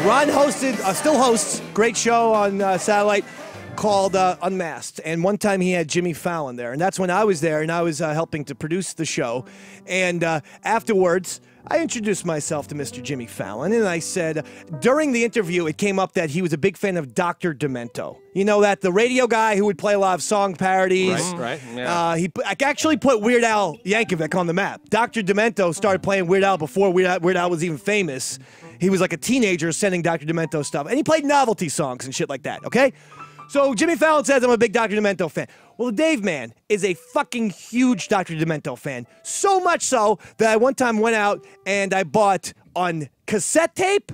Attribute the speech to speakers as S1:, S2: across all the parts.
S1: Ron hosted, still hosts, great show on satellite called Unmasked. And one time he had Jimmy Fallon there. And that's when I was there, and I was helping to produce the show. And afterwards, I introduced myself to Mr. Jimmy Fallon, and I said, during the interview, it came up that he was a big fan of Dr. Demento. You know that, the radio guy who would play a lot of song parodies.
S2: Right, yeah.
S1: I actually put Weird Al Yankovic on the map. Dr. Demento started playing Weird Al before Weird Al was even famous. He was like a teenager sending Dr. Demento stuff, and he played novelty songs and shit like that, okay? So Jimmy Fallon says I'm a big Dr. Demento fan. Well, the Dave man is a fucking huge Dr. Demento fan. So much so that I one time went out and I bought on cassette tape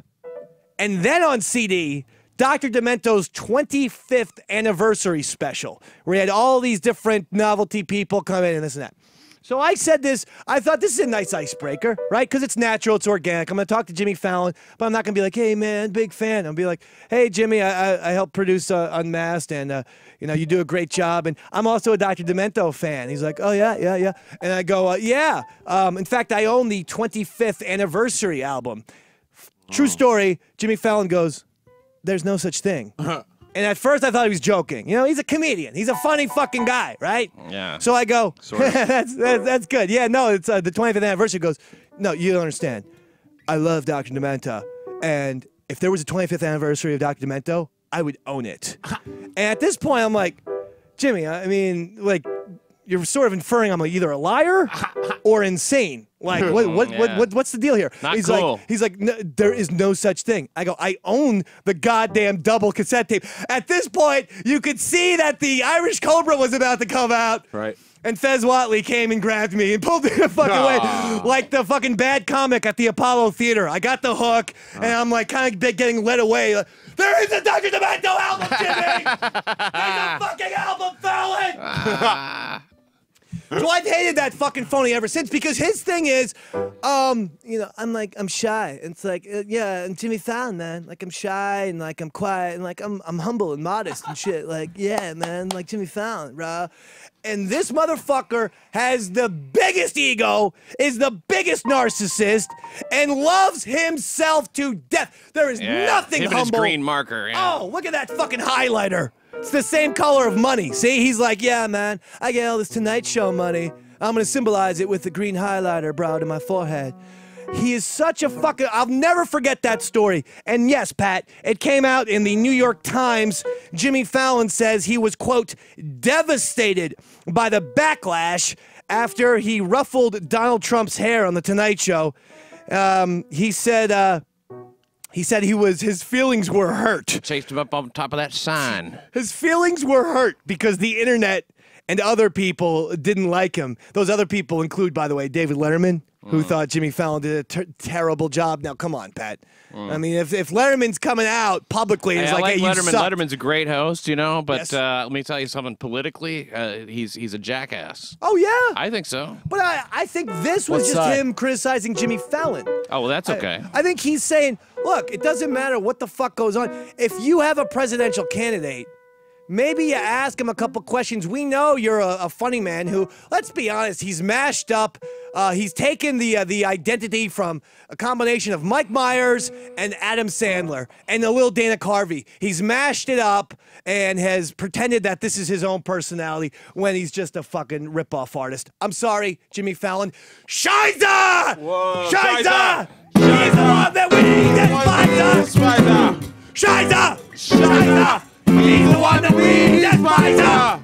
S1: and then on CD Dr. Demento's 25th anniversary special, where he had all these different novelty people come in and this and that. So I said this, I thought this is a nice icebreaker, right? Because it's natural, it's organic. I'm going to talk to Jimmy Fallon, but I'm not going to be like, hey, man, big fan. I'm going to be like, hey, Jimmy, I helped produce Unmasked, and, you know, you do a great job. And I'm also a Dr. Demento fan. He's like, oh, yeah. And I go, yeah. In fact, I own the 25th anniversary album. True story, Jimmy Fallon goes, there's no such thing. And at first I thought he was joking. You know, he's a comedian. He's a funny fucking guy, right? Yeah. So I go, sort of. that's good. Yeah, no, it's the 25th anniversary. He goes, no, you don't understand. I love Dr. Demento. And if there was a 25th anniversary of Dr. Demento, I would own it. And at this point, I'm like, Jimmy, I mean, like, you're sort of inferring I'm either a liar or insane. Like, what's the deal here?
S2: Not cool.
S1: He's like, no, there is no such thing. I go, I own the goddamn double cassette tape. At this point, you could see that the Irish Cobra was about to come out.
S2: Right.
S1: And Fez Whatley came and grabbed me and pulled me the fucking way, like the fucking bad comic at the Apollo Theater. I got the hook, and I'm like kind of getting led away. Like, there is a Dr. Demento album, Jimmy! There's a fucking album, Fallon! So I've hated that fucking phony ever since, because his thing is, you know, I'm shy. It's like, yeah, and Jimmy Fallon, man. Like, I'm shy and like I'm quiet and like I'm humble and modest and shit. Like, yeah, man, like Jimmy Fallon, bro. And this motherfucker has the biggest ego, is the biggest narcissist, and loves himself to death. There is nothing
S2: him
S1: humble.
S2: And his green marker. Yeah.
S1: Oh, look at that fucking highlighter. It's the same color of money. See, he's like, yeah, man, I get all this Tonight Show money. I'm gonna symbolize it with the green highlighter, bro, to my forehead. He is such a fucking, I'll never forget that story. And yes, Pat, it came out in the New York Times. Jimmy Fallon says he was, quote, devastated by the backlash after he ruffled Donald Trump's hair on the Tonight Show. He said his feelings were hurt.
S2: Chased him up on top of that sign.
S1: His feelings were hurt because the internet and other people didn't like him. Those other people include, by the way, David Letterman, who thought Jimmy Fallon did a terrible job. Now, come on, Pat. I mean, if Letterman's coming out publicly, it's like, hey,
S2: Letterman.
S1: You suck.
S2: Letterman's a great host, you know, but let me tell you something. Politically, he's a jackass.
S1: Oh, yeah?
S2: I think so.
S1: But I think this was just him criticizing Jimmy Fallon.
S2: Oh, well, that's okay.
S1: I think he's saying, look, it doesn't matter what the fuck goes on. If you have a presidential candidate, maybe you ask him a couple questions. We know you're a funny man who, let's be honest, he's mashed up. He's taken the identity from a combination of Mike Myers and Adam Sandler and the little Dana Carvey. He's mashed it up and has pretended that this is his own personality when he's just a fucking ripoff artist. I'm sorry, Jimmy Fallon. Shiza!
S3: Whoa,
S1: Shiza! He's the one that we despise us! Shiza! Shiza! He's the one that we despise us!